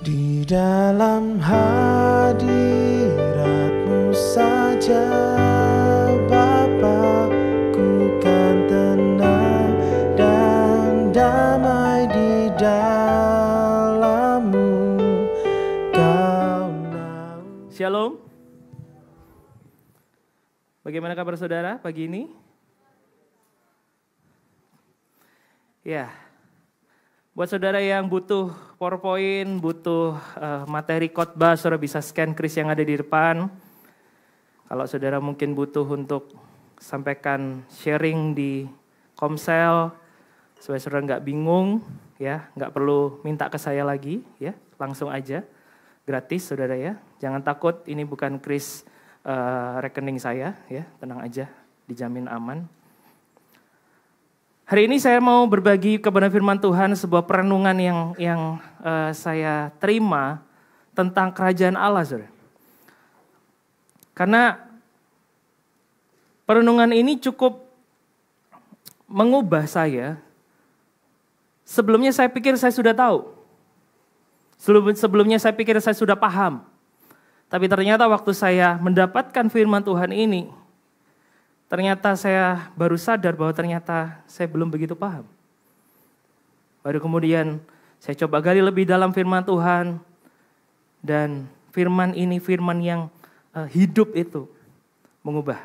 Di dalam hadirat-Mu saja Bapa, ku kan tenang dan damai di dalam-Mu. Kau nahu. Shalom. Bagaimana kabar saudara pagi ini? Ya, buat saudara yang butuh PowerPoint, butuh materi khotbah, saudara bisa scan kris yang ada di depan. Kalau saudara mungkin butuh untuk sampaikan sharing di Komsel, supaya saudara nggak bingung, ya, nggak perlu minta ke saya lagi, ya, langsung aja, gratis saudara ya. Jangan takut, ini bukan kris rekening saya, ya, tenang aja, dijamin aman. Hari ini saya mau berbagi kebenaran firman Tuhan, sebuah perenungan yang saya terima tentang kerajaan Allah, saudara. Karena perenungan ini cukup mengubah saya. Sebelumnya saya pikir saya sudah tahu. Sebelumnya saya pikir saya sudah paham. Tapi ternyata waktu saya mendapatkan firman Tuhan ini, ternyata saya baru sadar bahwa ternyata saya belum begitu paham. Baru kemudian saya coba gali lebih dalam firman Tuhan. Dan firman ini firman yang hidup itu mengubah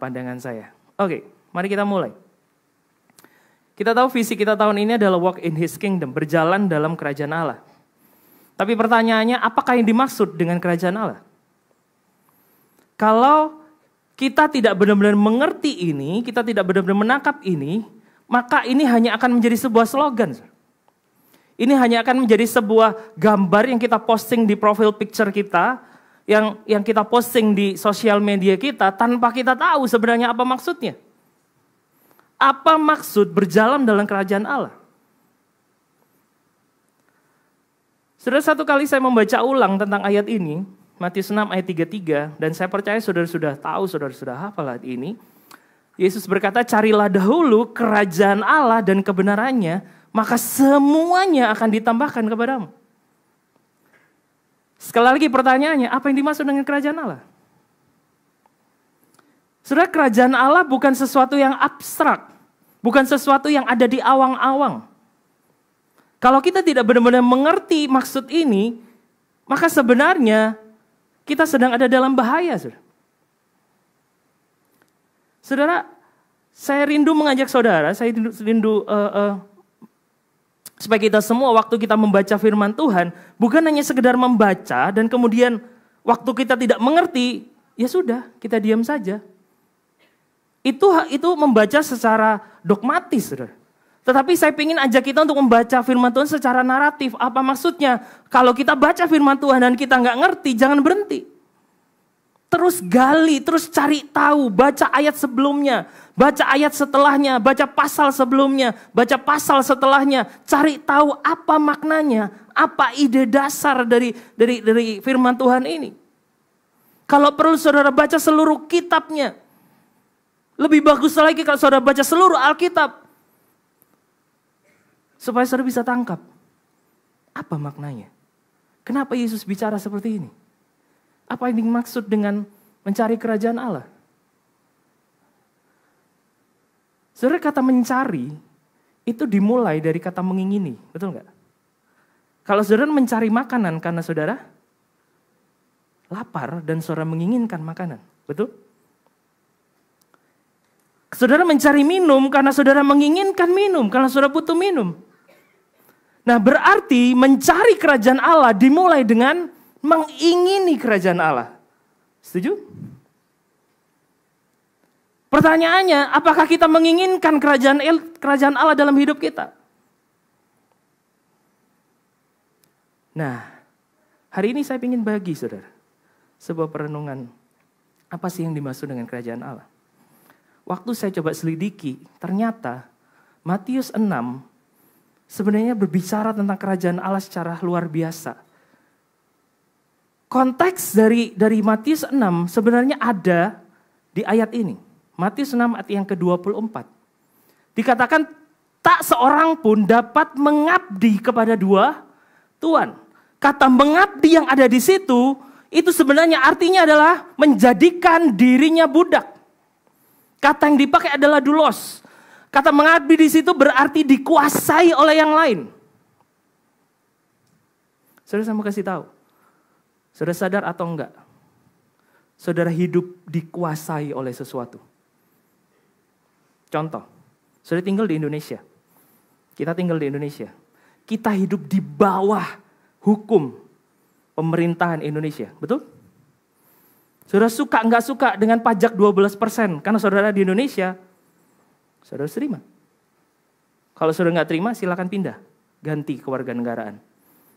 pandangan saya. Oke, mari kita mulai. Kita tahu visi kita tahun ini adalah walk in His kingdom, berjalan dalam kerajaan Allah. Tapi pertanyaannya, apakah yang dimaksud dengan kerajaan Allah? Kalau kita tidak benar-benar mengerti ini, kita tidak benar-benar menangkap ini, maka ini hanya akan menjadi sebuah slogan. Ini hanya akan menjadi sebuah gambar yang kita posting di profil picture kita, yang kita posting di sosial media kita, tanpa kita tahu sebenarnya apa maksudnya. Apa maksud berjalan dalam kerajaan Allah? Saudara, satu kali saya membaca ulang tentang ayat ini, Matius 6 ayat 33, dan saya percaya saudara sudah tahu, saudara sudah hafal ayat ini. Yesus berkata, carilah dahulu kerajaan Allah dan kebenarannya, maka semuanya akan ditambahkan kepadamu. Sekali lagi pertanyaannya, apa yang dimaksud dengan kerajaan Allah? Saudara, kerajaan Allah bukan sesuatu yang abstrak, bukan sesuatu yang ada di awang-awang. Kalau kita tidak benar-benar mengerti maksud ini, maka sebenarnya kita sedang ada dalam bahaya, saudara. Saudara, saya rindu mengajak saudara, saya rindu supaya kita semua waktu kita membaca firman Tuhan, bukan hanya sekedar membaca dan kemudian waktu kita tidak mengerti, ya sudah, kita diam saja. Itu membaca secara dogmatis, saudara. Tetapi saya ingin ajak kita untuk membaca firman Tuhan secara naratif. Apa maksudnya? Kalau kita baca firman Tuhan dan kita nggak ngerti, jangan berhenti. Terus gali, terus cari tahu, baca ayat sebelumnya, baca ayat setelahnya, baca pasal sebelumnya, baca pasal setelahnya. Cari tahu apa maknanya, apa ide dasar dari firman Tuhan ini. Kalau perlu saudara baca seluruh kitabnya. Lebih bagus lagi kalau saudara baca seluruh Alkitab. Supaya saudara bisa tangkap, apa maknanya? Kenapa Yesus bicara seperti ini? Apa yang dimaksud dengan mencari kerajaan Allah? Saudara, kata mencari itu dimulai dari kata mengingini, betul nggak? Kalau saudara mencari makanan karena saudara lapar dan saudara menginginkan makanan, betul? Saudara mencari minum karena saudara menginginkan minum, karena saudara butuh minum. Nah, berarti mencari kerajaan Allah dimulai dengan mengingini kerajaan Allah. Setuju? Pertanyaannya, apakah kita menginginkan kerajaan Allah dalam hidup kita? Nah, hari ini saya ingin bagi saudara sebuah perenungan. Apa sih yang dimaksud dengan kerajaan Allah? Waktu saya coba selidiki, ternyata Matius 6 sebenarnya berbicara tentang kerajaan Allah secara luar biasa. Konteks dari Matius 6 sebenarnya ada di ayat ini. Matius 6 ayat yang ke-24. Dikatakan tak seorang pun dapat mengabdi kepada dua Tuhan. Kata mengabdi yang ada di situ, itu sebenarnya artinya adalah menjadikan dirinya budak. Kata yang dipakai adalah doulos. Kata mengabdi di situ berarti dikuasai oleh yang lain. Saudara, saya mau kasih tahu. Saudara sadar atau enggak? Saudara hidup dikuasai oleh sesuatu. Contoh, saudara tinggal di Indonesia. Kita tinggal di Indonesia. Kita hidup di bawah hukum pemerintahan Indonesia, betul? Saudara suka nggak suka dengan pajak 12% karena saudara di Indonesia, saudara terima. Kalau saudara nggak terima, silakan pindah, ganti kewarganegaraan.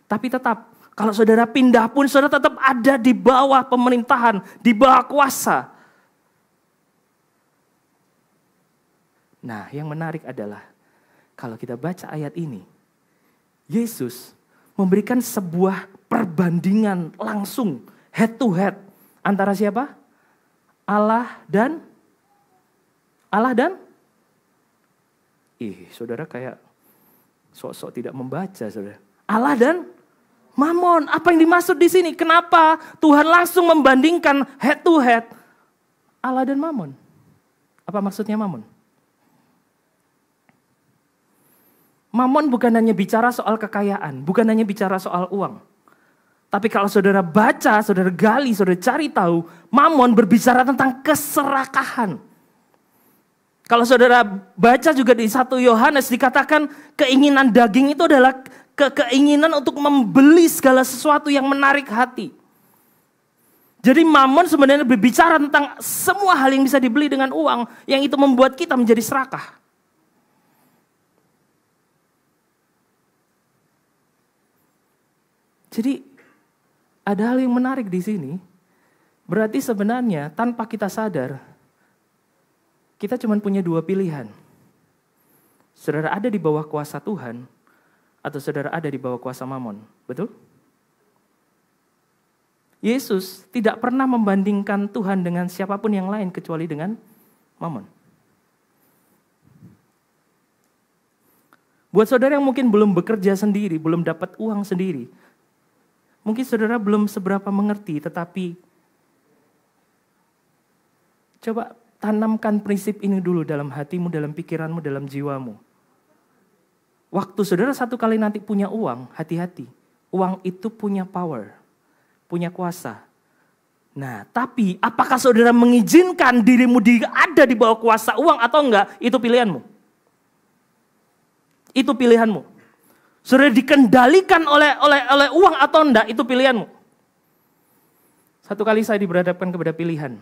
Tapi tetap, kalau saudara pindah pun saudara tetap ada di bawah pemerintahan, di bawah kuasa. Nah, yang menarik adalah kalau kita baca ayat ini, Yesus memberikan sebuah perbandingan langsung head to head antara siapa? Allah dan saudara kayak sok-sok tidak membaca, saudara. Allah dan Mamon. Apa yang dimaksud di sini? Kenapa Tuhan langsung membandingkan head to head Allah dan Mamon? Apa maksudnya Mamon? Mamon bukan hanya bicara soal kekayaan, bukan hanya bicara soal uang. Tapi kalau saudara baca, saudara gali, saudara cari tahu, Mamon berbicara tentang keserakahan. Kalau saudara baca juga di 1 Yohanes dikatakan keinginan daging itu adalah keinginan untuk membeli segala sesuatu yang menarik hati. Jadi Mamon sebenarnya berbicara tentang semua hal yang bisa dibeli dengan uang, yang itu membuat kita menjadi serakah. Jadi ada hal yang menarik di sini. Berarti sebenarnya tanpa kita sadar, kita cuma punya 2 pilihan. Saudara ada di bawah kuasa Tuhan, atau saudara ada di bawah kuasa Mamon. Betul? Yesus tidak pernah membandingkan Tuhan dengan siapapun yang lain kecuali dengan Mamon. Buat saudara yang mungkin belum bekerja sendiri, belum dapat uang sendiri, mungkin saudara belum seberapa mengerti, tetapi coba tanamkan prinsip ini dulu dalam hatimu, dalam pikiranmu, dalam jiwamu. Waktu saudara satu kali nanti punya uang, hati-hati. Uang itu punya power, punya kuasa. Nah, tapi apakah saudara mengizinkan dirimu ada di bawah kuasa uang atau enggak? Itu pilihanmu. Itu pilihanmu. Saudara dikendalikan oleh uang atau enggak, itu pilihanmu. Satu kali saya diberhadapkan kepada pilihan.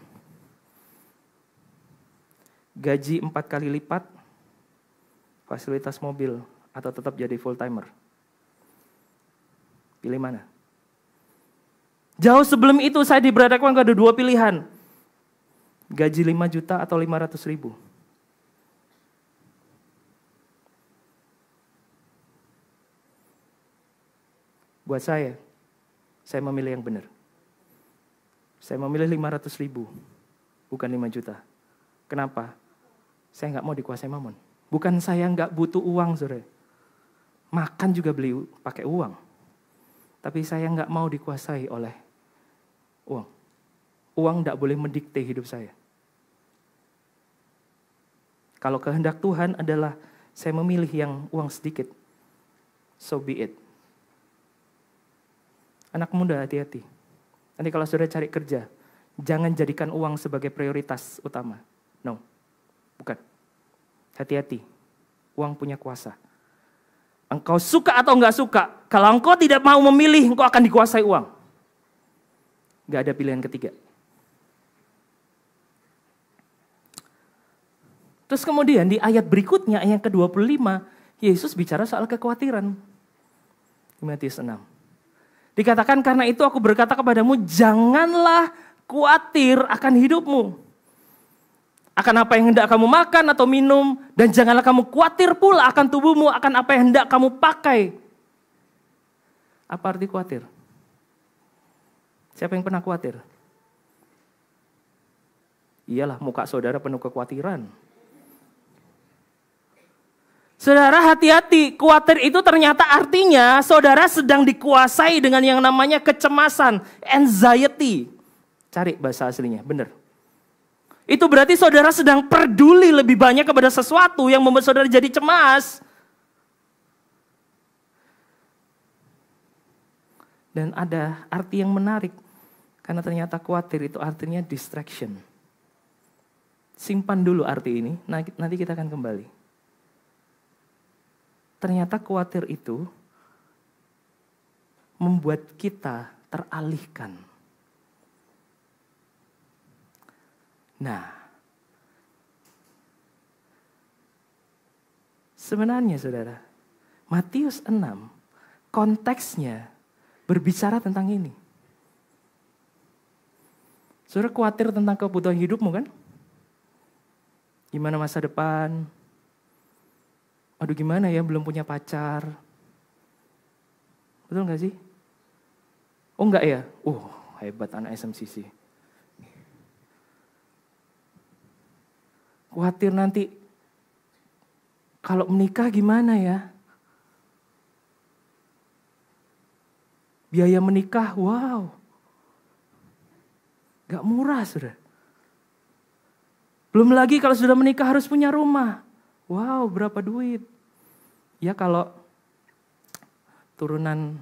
Gaji 4 kali lipat, fasilitas mobil, atau tetap jadi full timer. Pilih mana? Jauh sebelum itu saya diberhadapkan kepada 2 pilihan. Gaji 5 juta atau 500 ribu. Buat saya memilih yang benar. Saya memilih 500 ribu, bukan 5 juta. Kenapa? Saya nggak mau dikuasai Mamon. Bukan saya nggak butuh uang, saudara. Makan juga beli pakai uang. Tapi saya nggak mau dikuasai oleh uang. Uang nggak boleh mendikte hidup saya. Kalau kehendak Tuhan adalah saya memilih yang uang sedikit, so be it. Anak muda hati-hati. Nanti kalau saudara cari kerja, jangan jadikan uang sebagai prioritas utama. No, bukan. Hati-hati, uang punya kuasa. Engkau suka atau enggak suka, kalau engkau tidak mau memilih, engkau akan dikuasai uang. Enggak ada pilihan ketiga. Terus kemudian di ayat berikutnya, ayat ke-25, Yesus bicara soal kekhawatiran. Matius 6. Dikatakan karena itu aku berkata kepadamu, janganlah khawatir akan hidupmu. Akan apa yang hendak kamu makan atau minum, dan janganlah kamu khawatir pula akan tubuhmu, akan apa yang hendak kamu pakai. Apa arti khawatir? Siapa yang pernah khawatir? Iyalah, muka saudara penuh kekhawatiran. Saudara hati-hati, khawatir itu ternyata artinya saudara sedang dikuasai dengan yang namanya kecemasan, anxiety. Cari bahasa aslinya, benar. Itu berarti saudara sedang peduli lebih banyak kepada sesuatu yang membuat saudara jadi cemas. Dan ada arti yang menarik, karena ternyata khawatir itu artinya distraction. Simpan dulu arti ini, nanti kita akan kembali. Ternyata khawatir itu membuat kita teralihkan. Nah, sebenarnya saudara, Matius 6 konteksnya berbicara tentang ini. Saudara khawatir tentang kebutuhan hidupmu kan? Gimana masa depan? Aduh gimana ya, belum punya pacar. Betul gak sih? Oh enggak ya? Hebat anak SMCC. Khawatir nanti kalau menikah gimana ya? Biaya menikah, wow. Gak murah sudah. Belum lagi kalau sudah menikah harus punya rumah. Wow, berapa duit? Ya kalau turunan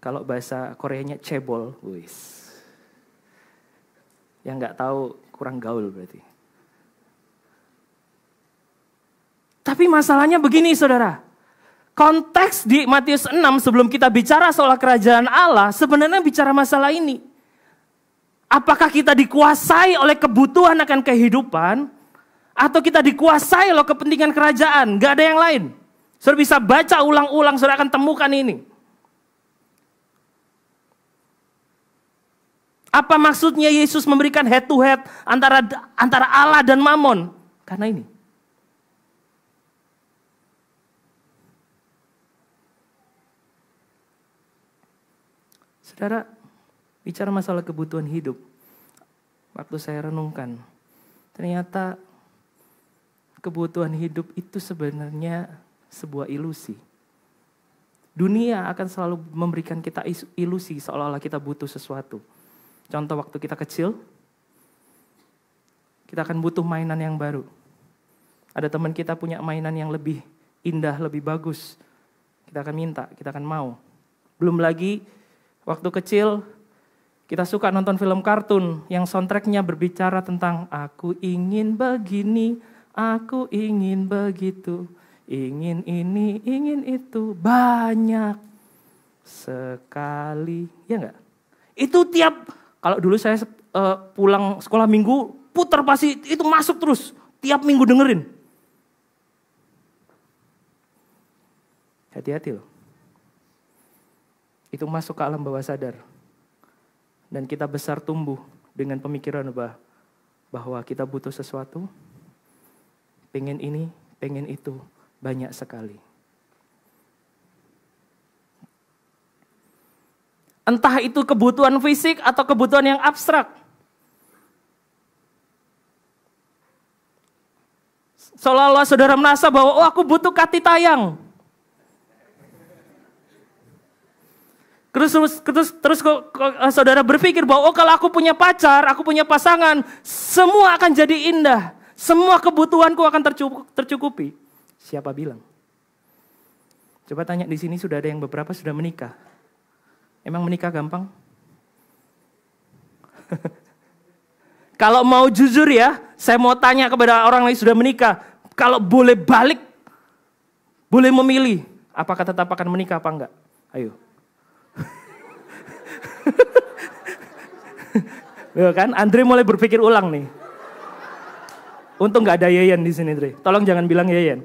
kalau bahasa Koreanya cebol, wis. Yang nggak tahu kurang gaul berarti. Tapi masalahnya begini saudara. Konteks di Matius 6 sebelum kita bicara soal kerajaan Allah sebenarnya bicara masalah ini. Apakah kita dikuasai oleh kebutuhan akan kehidupan atau kita dikuasai oleh kepentingan kerajaan? Gak ada yang lain. Saudara bisa baca ulang-ulang, saudara akan temukan ini. Apa maksudnya Yesus memberikan head to head antara Allah dan Mammon? Karena ini. Saudara, bicara masalah kebutuhan hidup. Waktu saya renungkan, ternyata kebutuhan hidup itu sebenarnya sebuah ilusi. Dunia akan selalu memberikan kita ilusi seolah-olah kita butuh sesuatu. Contoh waktu kita kecil, kita akan butuh mainan yang baru. Ada teman kita punya mainan yang lebih indah, lebih bagus. Kita akan minta, kita akan mau. Belum lagi waktu kecil kita suka nonton film kartun yang soundtracknya berbicara tentang aku ingin begini, aku ingin begitu, ingin ini, ingin itu, banyak sekali, ya enggak? Itu tiap, kalau dulu saya pulang sekolah minggu, putar pasti itu masuk terus, tiap minggu dengerin. Hati-hati loh. Itu masuk ke alam bawah sadar. Dan kita besar tumbuh dengan pemikiran bahwa kita butuh sesuatu, pengen ini, pengen itu, banyak sekali. Entah itu kebutuhan fisik atau kebutuhan yang abstrak. Seolah-olah saudara merasa bahwa aku butuh kati tayang. Terus saudara berpikir bahwa kalau aku punya pacar, aku punya pasangan, semua akan jadi indah. Semua kebutuhanku akan tercukupi. Siapa bilang? Coba tanya di sini, sudah ada yang beberapa sudah menikah. Emang menikah gampang? Kalau mau jujur ya, saya mau tanya kepada orang yang sudah menikah. Kalau boleh balik, boleh memilih, apakah tetap akan menikah apa enggak? Ayo. Ya kan, Andre mulai berpikir ulang nih. Untung nggak ada Yeyen di sini, Andre. Tolong jangan bilang Yeyen.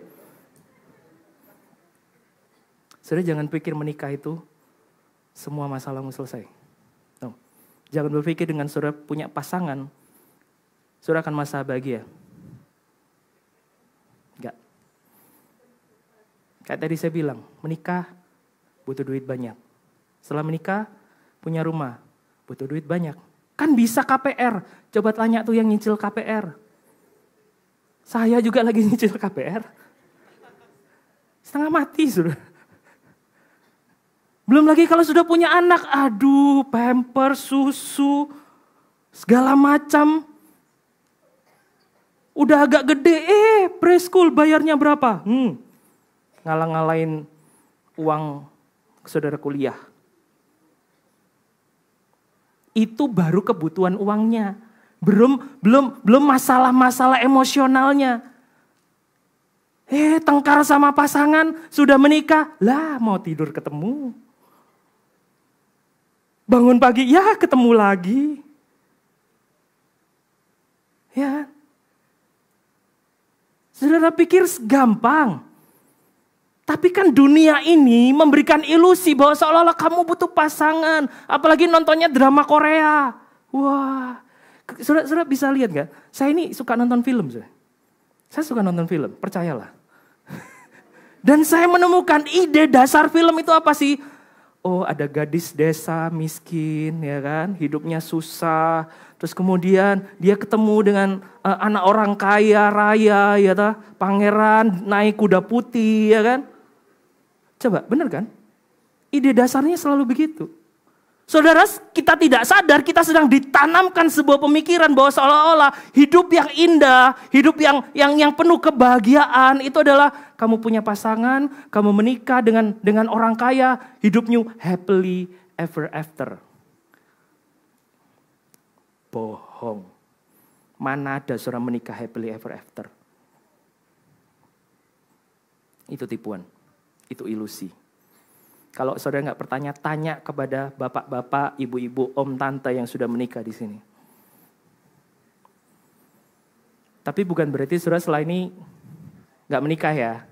Saudara jangan pikir menikah itu semua masalahmu selesai. No. Jangan berpikir dengan saudara punya pasangan, saudara akan masa bahagia. Enggak. Kayak tadi saya bilang, menikah butuh duit banyak. Setelah menikah, punya rumah, butuh duit banyak. Kan bisa KPR, coba tanya tuh yang nyicil KPR. Saya juga lagi nyicil KPR. Setengah mati sudah. Belum lagi kalau sudah punya anak, aduh, pamper, susu, segala macam. Udah agak gede, preschool bayarnya berapa? Ngalang-ngalain uang saudara kuliah. Itu baru kebutuhan uangnya. Belum masalah-masalah emosionalnya. Tengkar sama pasangan, sudah menikah, lah mau tidur ketemu. Bangun pagi, ya ketemu lagi. Ya. Saudara pikir gampang. Tapi kan dunia ini memberikan ilusi bahwa seolah-olah kamu butuh pasangan. Apalagi nontonnya drama Korea. Wah. Saudara bisa lihat gak? Saya ini suka nonton film. Saya suka nonton film, percayalah. Dan saya menemukan ide dasar film itu apa sih? Oh, ada gadis desa miskin, ya kan, hidupnya susah. Terus kemudian dia ketemu dengan anak orang kaya raya, ya ta, pangeran naik kuda putih, ya kan. Coba, benar kan? Ide dasarnya selalu begitu. Saudara, kita tidak sadar kita sedang ditanamkan sebuah pemikiran bahwa seolah-olah hidup yang indah, hidup yang penuh kebahagiaan itu adalah kamu punya pasangan, kamu menikah dengan orang kaya, hidupnya happily ever after. Bohong. Mana ada seorang menikah happily ever after? Itu tipuan, itu ilusi. Kalau saudara nggak bertanya, tanya kepada bapak-bapak, ibu-ibu, om, tante yang sudah menikah di sini. Tapi bukan berarti saudara setelah ini nggak menikah ya.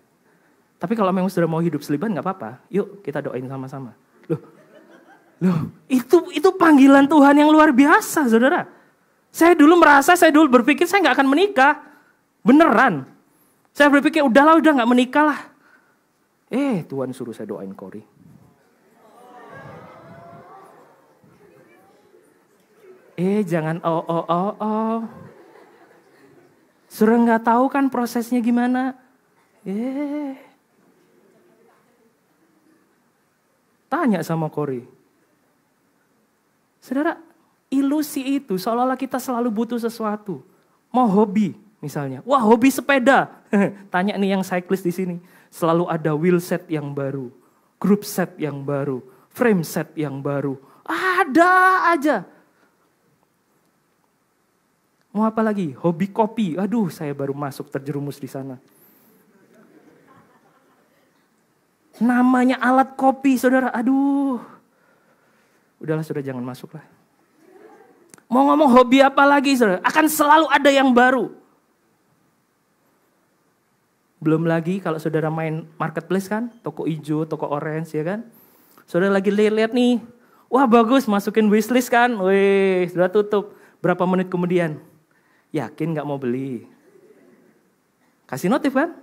Tapi kalau memang saudara mau hidup seliban nggak apa-apa. Yuk kita doain sama-sama. Loh, itu panggilan Tuhan yang luar biasa, saudara. Saya dulu berpikir saya nggak akan menikah, beneran. Saya berpikir udah nggak menikah lah. Tuhan suruh saya doain Kori. Jangan Saudara nggak tahu kan prosesnya gimana? Tanya sama Kori. Saudara, ilusi itu seolah-olah kita selalu butuh sesuatu. Mau hobi misalnya. Wah, hobi sepeda. Tanya nih yang cyclist di sini. Selalu ada wheel set yang baru, group set yang baru, frame set yang baru. Ada aja. Mau apa lagi? Hobi kopi. Aduh, saya baru masuk terjerumus di sana. Namanya alat kopi, saudara. Aduh. Udahlah, saudara jangan masuk lah. Mau ngomong hobi apa lagi, saudara? Akan selalu ada yang baru. Belum lagi kalau saudara main marketplace kan, toko hijau, toko orange ya kan. Saudara lagi lihat nih, wah bagus masukin wishlist kan, wih sudah tutup. Berapa menit kemudian? Yakin gak mau beli? Kasih notif kan?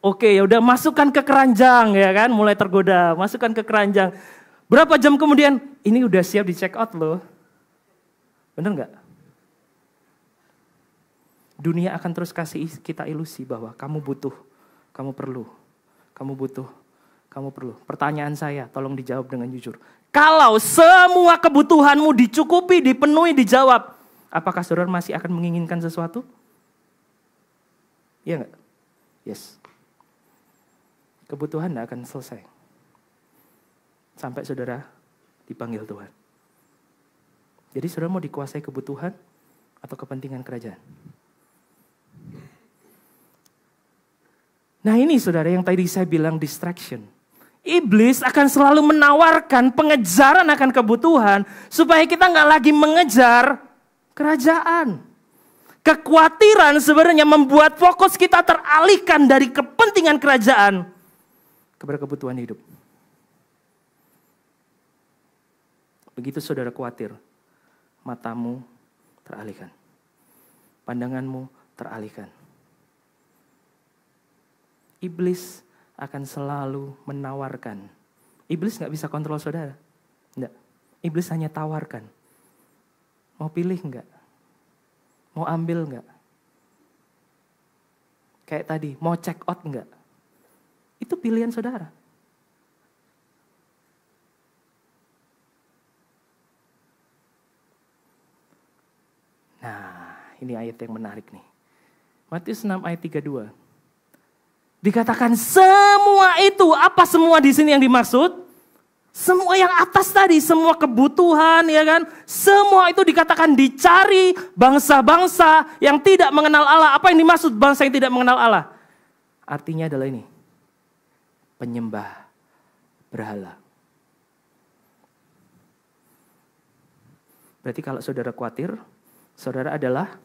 Oke ya udah masukkan ke keranjang ya kan, mulai tergoda, masukkan ke keranjang. Berapa jam kemudian? Ini udah siap di check out loh. Bener gak? Dunia akan terus kasih kita ilusi bahwa kamu butuh, kamu perlu, kamu butuh, kamu perlu. Pertanyaan saya, tolong dijawab dengan jujur. Kalau semua kebutuhanmu dicukupi, dipenuhi, dijawab, apakah saudara masih akan menginginkan sesuatu? Iya enggak? Yes. Kebutuhan tidak akan selesai. Sampai saudara dipanggil Tuhan. Jadi saudara mau dikuasai kebutuhan atau kepentingan kerajaan? Nah ini saudara yang tadi saya bilang distraction. Iblis akan selalu menawarkan pengejaran akan kebutuhan supaya kita nggak lagi mengejar kerajaan. Kekhawatiran sebenarnya membuat fokus kita teralihkan dari kepentingan kerajaan kepada kebutuhan hidup. Begitu saudara khawatir, matamu teralihkan. Pandanganmu teralihkan. Iblis akan selalu menawarkan. Iblis gak bisa kontrol saudara. Enggak. Iblis hanya tawarkan. Mau pilih enggak? Mau ambil enggak? Kayak tadi, mau check out enggak? Itu pilihan saudara. Nah, ini ayat yang menarik nih. Matius 6 ayat 32. Dikatakan semua itu, apa semua di sini yang dimaksud? Semua yang atas tadi, semua kebutuhan ya kan. Semua itu dikatakan dicari bangsa-bangsa yang tidak mengenal Allah. Apa yang dimaksud bangsa yang tidak mengenal Allah? Artinya adalah ini. Penyembah berhala. Berarti kalau saudara khawatir, saudara adalah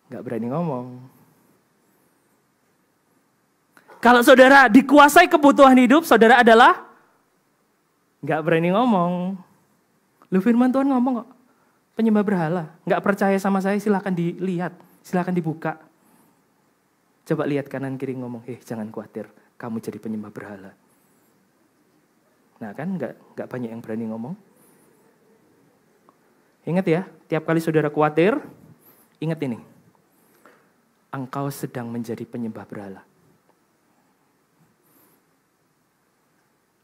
gak berani ngomong. Kalau saudara dikuasai kebutuhan hidup, saudara adalah gak berani ngomong. Lu firman Tuhan ngomong kok. Penyembah berhala. Gak percaya sama saya, silahkan dilihat. Silahkan dibuka. Coba lihat kanan kiri ngomong, jangan khawatir. Kamu jadi penyembah berhala. Nah kan gak banyak yang berani ngomong. Ingat ya, tiap kali saudara khawatir, ingat ini. Engkau sedang menjadi penyembah berhala.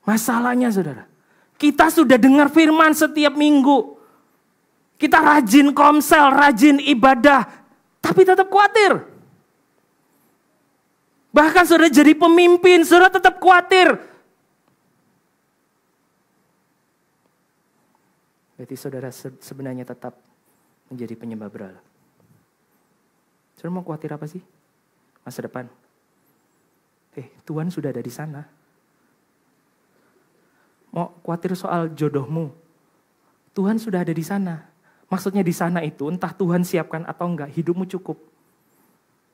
Masalahnya saudara, kita sudah dengar firman setiap minggu. Kita rajin komsel, rajin ibadah, tapi tetap khawatir. Bahkan saudara jadi pemimpin, saudara tetap khawatir. Berarti saudara sebenarnya tetap menjadi penyembah berhala. Saudara mau khawatir apa sih? Masa depan. Tuhan sudah ada di sana. Mau khawatir soal jodohmu. Tuhan sudah ada di sana. Maksudnya di sana itu entah Tuhan siapkan atau enggak, hidupmu cukup.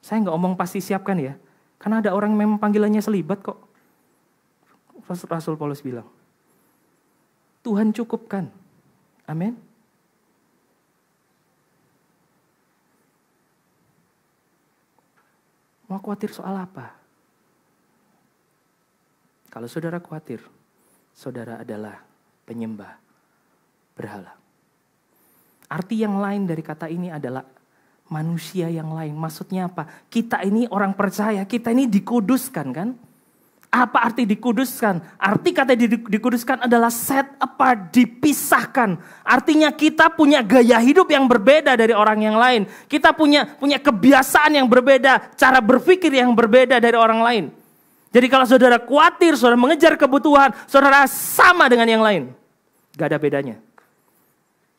Saya enggak omong pasti siapkan ya. Karena ada orang yang memang panggilannya selibat kok. Rasul Paulus bilang. Tuhan cukupkan. Amin. Mau khawatir soal apa? Kalau saudara khawatir, saudara adalah penyembah berhala. Arti yang lain dari kata ini adalah manusia yang lain. Maksudnya apa? Kita ini orang percaya, kita ini dikuduskan kan? Apa arti dikuduskan? Arti kata dikuduskan adalah set apart, dipisahkan. Artinya kita punya gaya hidup yang berbeda dari orang yang lain. Kita punya kebiasaan yang berbeda, cara berpikir yang berbeda dari orang lain. Jadi kalau saudara khawatir, saudara mengejar kebutuhan, saudara sama dengan yang lain. Gak ada bedanya.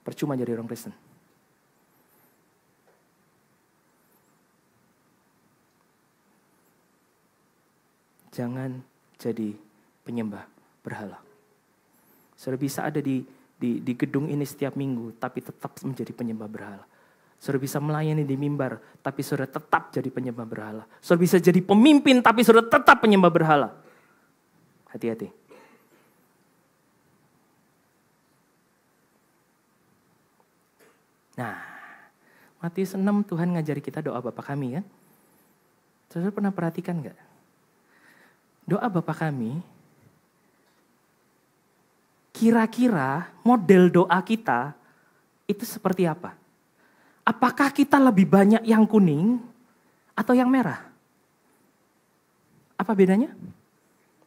Percuma jadi orang Kristen. Jangan jadi penyembah berhala. Saudara bisa ada di gedung ini setiap minggu, tapi tetap menjadi penyembah berhala. Saudara bisa melayani di mimbar, tapi saudara tetap jadi penyembah berhala. Saudara bisa jadi pemimpin, tapi saudara tetap penyembah berhala. Hati-hati. Nah, Matius 6 Tuhan ngajari kita doa Bapa kami kan. Saudara pernah perhatikan gak? Doa Bapa kami, kira-kira model doa kita itu seperti apa? Apakah kita lebih banyak yang kuning atau yang merah? Apa bedanya?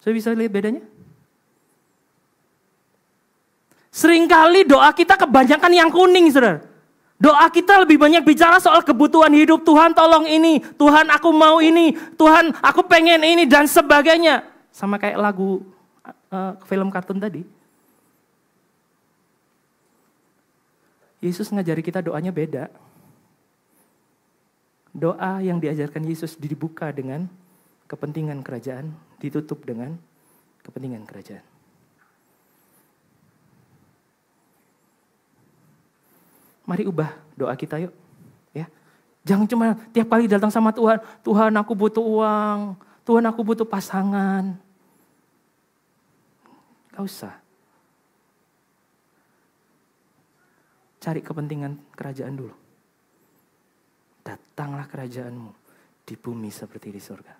Saya bisa lihat bedanya? Seringkali doa kita kebanyakan yang kuning, saudara. Doa kita lebih banyak bicara soal kebutuhan hidup. Tuhan tolong ini, Tuhan aku mau ini, Tuhan aku pengen ini dan sebagainya. Sama kayak lagu film kartun tadi. Yesus ngajari kita doanya beda. Doa yang diajarkan Yesus dibuka dengan kepentingan kerajaan, ditutup dengan kepentingan kerajaan. Mari ubah doa kita yuk. Ya. Jangan cuma tiap kali datang sama Tuhan, Tuhan aku butuh uang, Tuhan aku butuh pasangan. Gak usah. Cari kepentingan kerajaan dulu. Datanglah kerajaanmu di bumi seperti di surga.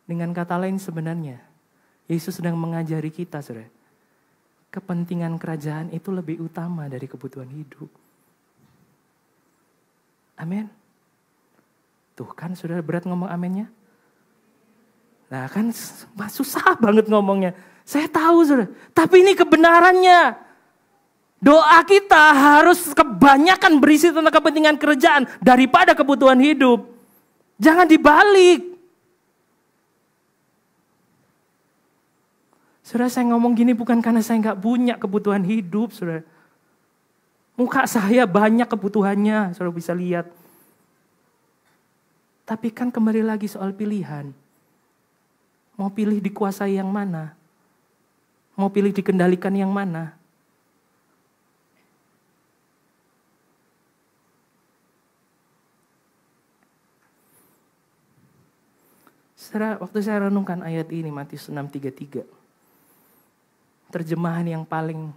Dengan kata lain sebenarnya, Yesus sedang mengajari kita, saudara. Kepentingan kerajaan itu lebih utama dari kebutuhan hidup. Amin. Tuh kan saudara berat ngomong aminnya. Nah kan susah banget ngomongnya. Saya tahu saudara. Tapi ini kebenarannya. Doa kita harus kebanyakan berisi tentang kepentingan kerajaan daripada kebutuhan hidup. Jangan dibalik. Saudara, saya ngomong gini bukan karena saya nggak punya kebutuhan hidup, saudara. Muka saya banyak kebutuhannya, saudara bisa lihat. Tapi kan kembali lagi soal pilihan. Mau pilih dikuasai yang mana? Mau pilih dikendalikan yang mana? Saudara, waktu saya renungkan ayat ini, Matius 6:33. Terjemahan yang paling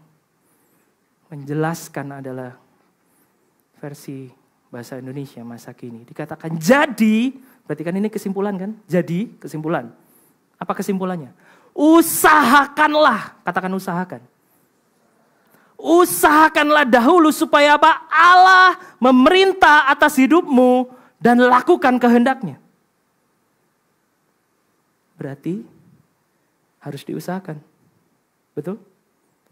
menjelaskan adalah versi bahasa Indonesia masa kini. Dikatakan jadi, berarti kan ini kesimpulan kan? Jadi, kesimpulan. Apa kesimpulannya? Usahakanlah, katakan usahakan. Usahakanlah dahulu supaya apa? Allah memerintah atas hidupmu dan lakukan kehendaknya. Berarti harus diusahakan. Betul?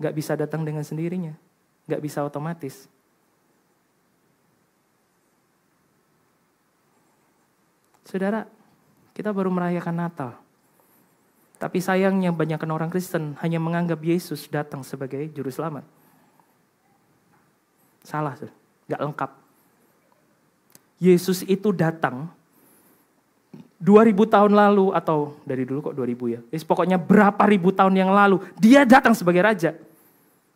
Gak bisa datang dengan sendirinya. Gak bisa otomatis. Saudara, kita baru merayakan Natal. Tapi sayangnya banyak orang Kristen hanya menganggap Yesus datang sebagai juru selamat. Salah, gak lengkap. Yesus itu datang 2000 tahun lalu, atau dari dulu kok 2000 ya. Pokoknya berapa ribu tahun yang lalu, dia datang sebagai raja.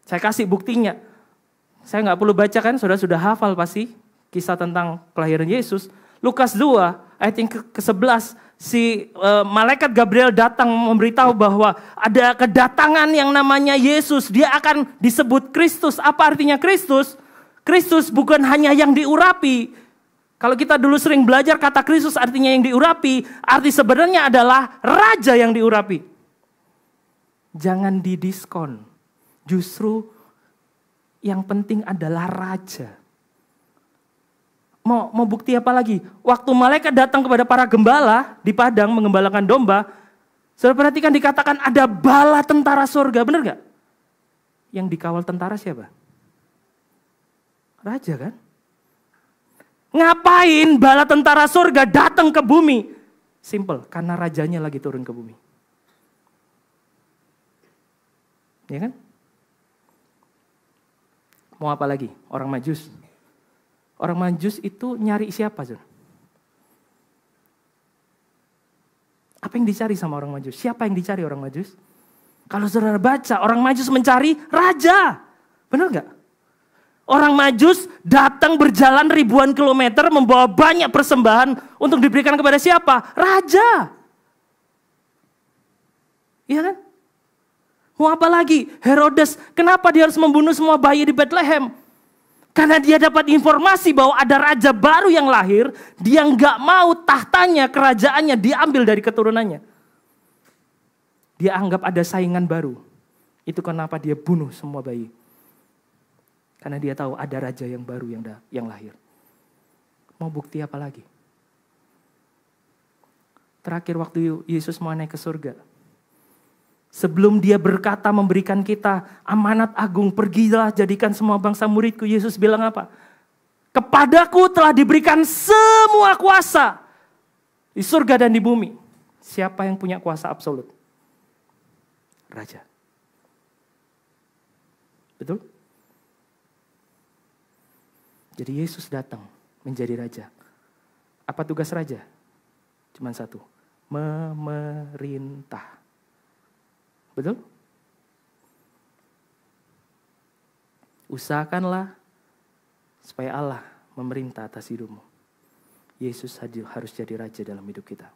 Saya kasih buktinya. Saya gak perlu baca kan, saudara sudah hafal pasti kisah tentang kelahiran Yesus. Lukas 2, ayat yang ke-11, malaikat Gabriel datang memberitahu bahwa ada kedatangan yang namanya Yesus. Dia akan disebut Kristus. Apa artinya Kristus? Kristus bukan hanya yang diurapi. Kalau kita dulu sering belajar kata Kristus artinya yang diurapi, arti sebenarnya adalah raja yang diurapi. Jangan didiskon. Justru yang penting adalah raja. Mau bukti apa lagi? Waktu malaikat datang kepada para gembala di padang mengembalakan domba, saudara perhatikan dikatakan ada bala tentara surga, benar gak? Yang dikawal tentara siapa? Raja kan? Ngapain bala tentara surga datang ke bumi? Simple, karena rajanya lagi turun ke bumi. Ya kan? Mau apa lagi? Orang Majus. Orang Majus itu nyari siapa? Apa yang dicari sama orang Majus? Siapa yang dicari orang Majus? Kalau saudara baca, orang Majus mencari raja. Benar gak? Orang Majus datang berjalan ribuan kilometer membawa banyak persembahan untuk diberikan kepada siapa? Raja. Iya kan? Mau apa lagi? Herodes, kenapa dia harus membunuh semua bayi di Bethlehem? Karena dia dapat informasi bahwa ada raja baru yang lahir, dia nggak mau tahtanya, kerajaannya diambil dari keturunannya. Dia anggap ada saingan baru. Itu kenapa dia bunuh semua bayi. Karena dia tahu ada raja yang baru yang lahir. Mau bukti apa lagi? Terakhir waktu Yesus mau naik ke surga. Sebelum dia berkata memberikan kita amanat agung, pergilah jadikan semua bangsa muridku. Yesus bilang apa? Kepadaku telah diberikan semua kuasa di surga dan di bumi. Siapa yang punya kuasa absolut? Raja. Betul? Jadi Yesus datang menjadi raja. Apa tugas raja? Cuman satu, memerintah. Betul? Usahakanlah supaya Allah memerintah atas hidupmu. Yesus harus jadi raja dalam hidup kita.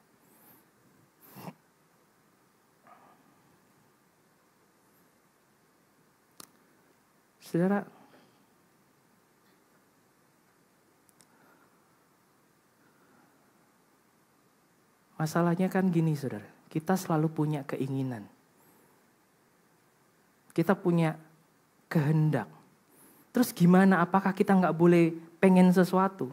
Saudara, masalahnya kan gini saudara, kita selalu punya keinginan. Kita punya kehendak. Terus gimana, apakah kita gak boleh pengen sesuatu?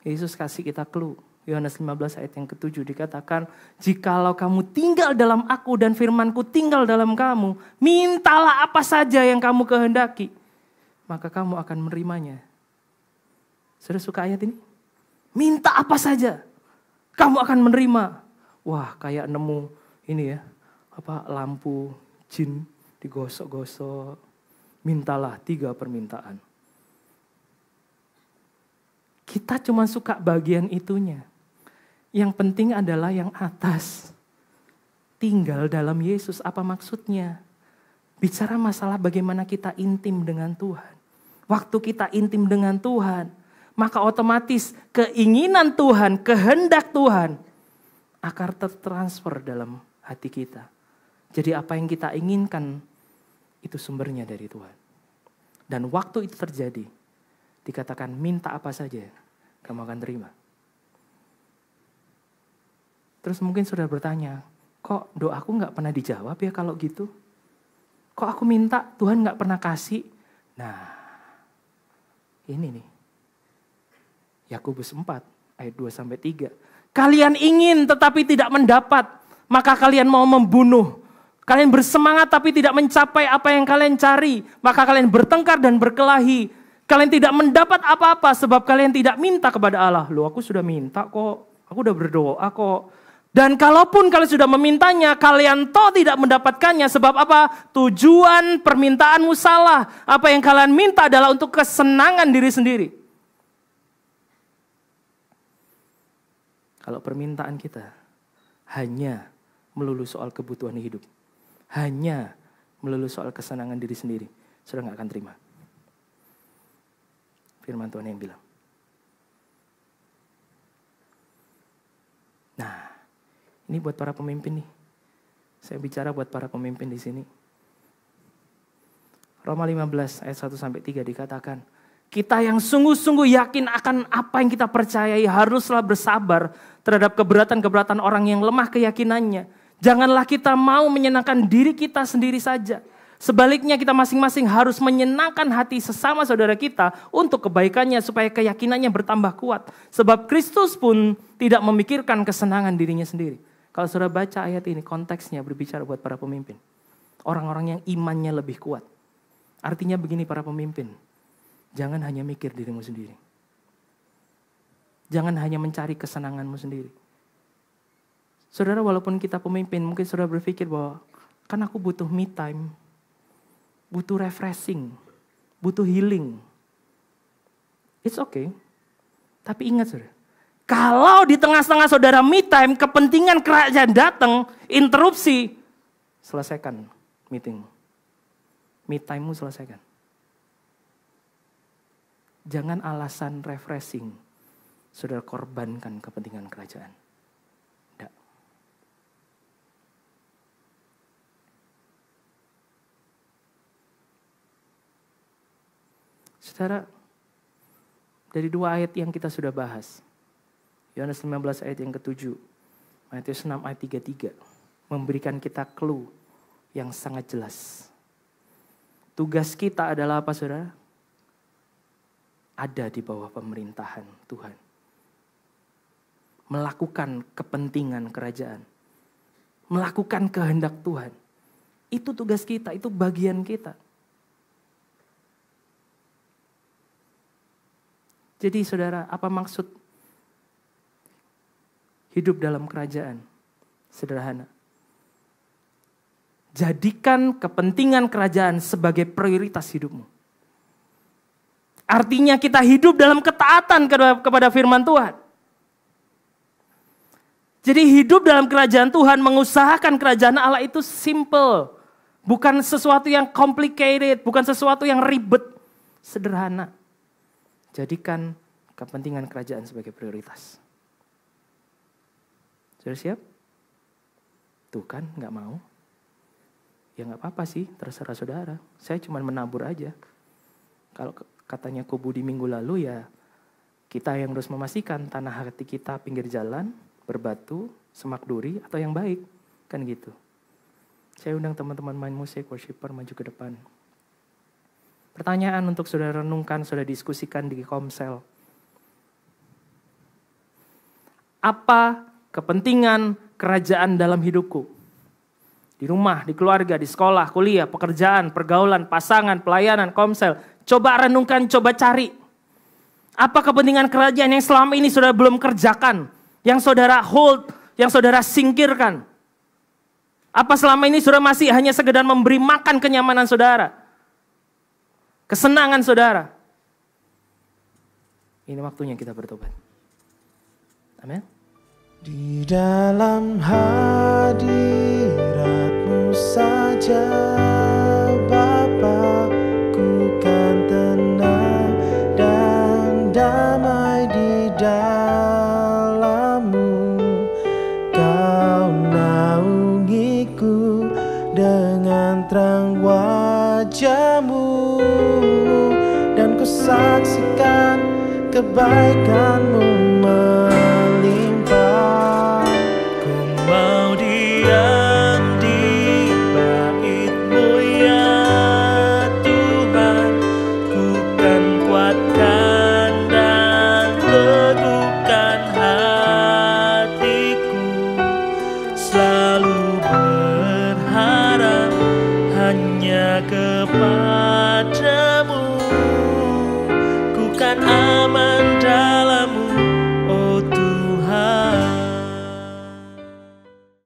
Yesus kasih kita clue. Yohanes 15 ayat yang ke-7 dikatakan, jikalau kamu tinggal dalam aku dan firmanku tinggal dalam kamu, mintalah apa saja yang kamu kehendaki, maka kamu akan menerimanya. Sudah suka ayat ini? Minta apa saja, kamu akan menerima. Wah, kayak nemu ini ya, lampu jin digosok-gosok. Mintalah 3 permintaan. Kita cuma suka bagian itunya. Yang penting adalah yang atas. Tinggal dalam Yesus, apa maksudnya? Bicara masalah bagaimana kita intim dengan Tuhan. Waktu kita intim dengan Tuhan, maka otomatis keinginan Tuhan, kehendak Tuhan akan tertransfer dalam hati kita. Jadi apa yang kita inginkan, itu sumbernya dari Tuhan. Dan waktu itu terjadi, dikatakan minta apa saja, kamu akan terima. Terus mungkin saudara bertanya, kok doaku gak pernah dijawab ya kalau gitu? Kok aku minta Tuhan gak pernah kasih? Nah, ini nih. Yakobus 4 ayat 2-3. Kalian ingin tetapi tidak mendapat, maka kalian mau membunuh. Kalian bersemangat tapi tidak mencapai apa yang kalian cari, maka kalian bertengkar dan berkelahi. Kalian tidak mendapat apa-apa sebab kalian tidak minta kepada Allah. Loh, aku sudah minta kok, aku udah berdoa kok. Dan kalaupun kalian sudah memintanya, kalian toh tidak mendapatkannya. Sebab apa? Tujuan permintaanmu salah. Apa yang kalian minta adalah untuk kesenangan diri sendiri. Kalau permintaan kita hanya melulu soal kebutuhan hidup, hanya melulu soal kesenangan diri sendiri, saudara gak akan terima. Firman Tuhan yang bilang. Nah, ini buat para pemimpin nih. Saya bicara buat para pemimpin di sini. Roma 15 ayat 1-3 dikatakan, kita yang sungguh-sungguh yakin akan apa yang kita percayai haruslah bersabar terhadap keberatan-keberatan orang yang lemah keyakinannya. Janganlah kita mau menyenangkan diri kita sendiri saja. Sebaliknya kita masing-masing harus menyenangkan hati sesama saudara kita untuk kebaikannya supaya keyakinannya bertambah kuat. Sebab Kristus pun tidak memikirkan kesenangan dirinya sendiri. Kalau saudara baca ayat ini konteksnya berbicara buat para pemimpin. Orang-orang yang imannya lebih kuat. Artinya begini para pemimpin. Jangan hanya mikir dirimu sendiri. Jangan hanya mencari kesenanganmu sendiri. Saudara walaupun kita pemimpin mungkin saudara berpikir bahwa kan aku butuh me time. Butuh refreshing, butuh healing. It's okay. Tapi ingat saudara, kalau di tengah-tengah saudara me time, kepentingan kerajaan datang, interupsi, selesaikan meeting. Me time-mu selesaikan. Jangan alasan refreshing, saudara korbankan kepentingan kerajaan. Tidak. Saudara, dari 2 ayat yang kita sudah bahas, Yohanes 15 ayat yang ke-7, Matius 6 ayat 33, memberikan kita clue yang sangat jelas. Tugas kita adalah apa saudara? Ada di bawah pemerintahan Tuhan. Melakukan kepentingan kerajaan. Melakukan kehendak Tuhan. Itu tugas kita, itu bagian kita. Jadi saudara, apa maksud hidup dalam kerajaan? Sederhana. Jadikan kepentingan kerajaan sebagai prioritas hidupmu. Artinya kita hidup dalam ketaatan kepada firman Tuhan. Jadi hidup dalam kerajaan Tuhan, mengusahakan kerajaan Allah itu simple. Bukan sesuatu yang complicated, bukan sesuatu yang ribet. Sederhana. Jadikan kepentingan kerajaan sebagai prioritas. Sudah siap? Tuh kan gak mau. Ya gak apa-apa sih, terserah saudara. Saya cuma menabur aja. Kalau katanya Kubu di minggu lalu ya, kita yang harus memastikan tanah hati kita pinggir jalan, berbatu, semak duri, atau yang baik. Kan gitu. Saya undang teman-teman main musik, worshiper maju ke depan. Pertanyaan untuk saudara renungkan, saudara diskusikan di Komsel. Apa kepentingan kerajaan dalam hidupku? Di rumah, di keluarga, di sekolah, kuliah, pekerjaan, pergaulan, pasangan, pelayanan, komsel. Coba renungkan, coba cari. Apa kepentingan kerajaan yang selama ini saudara belum kerjakan? Yang saudara hold, yang saudara singkirkan? Apa selama ini saudara masih hanya sekedar memberi makan kenyamanan saudara? Kesenangan saudara? Ini waktunya kita bertobat. Amin. Di dalam hadirat-Mu saja Bapa, ku kan tenang dan damai di dalam-Mu. Kau naungiku dengan terang wajah-Mu, dan ku saksikan kebaikan-Mu melimpah. Ku mau diam di bait-Mu ya Tuhan, ku kan kuatkan dan teguhkan hatiku, selalu berharap hanya kepada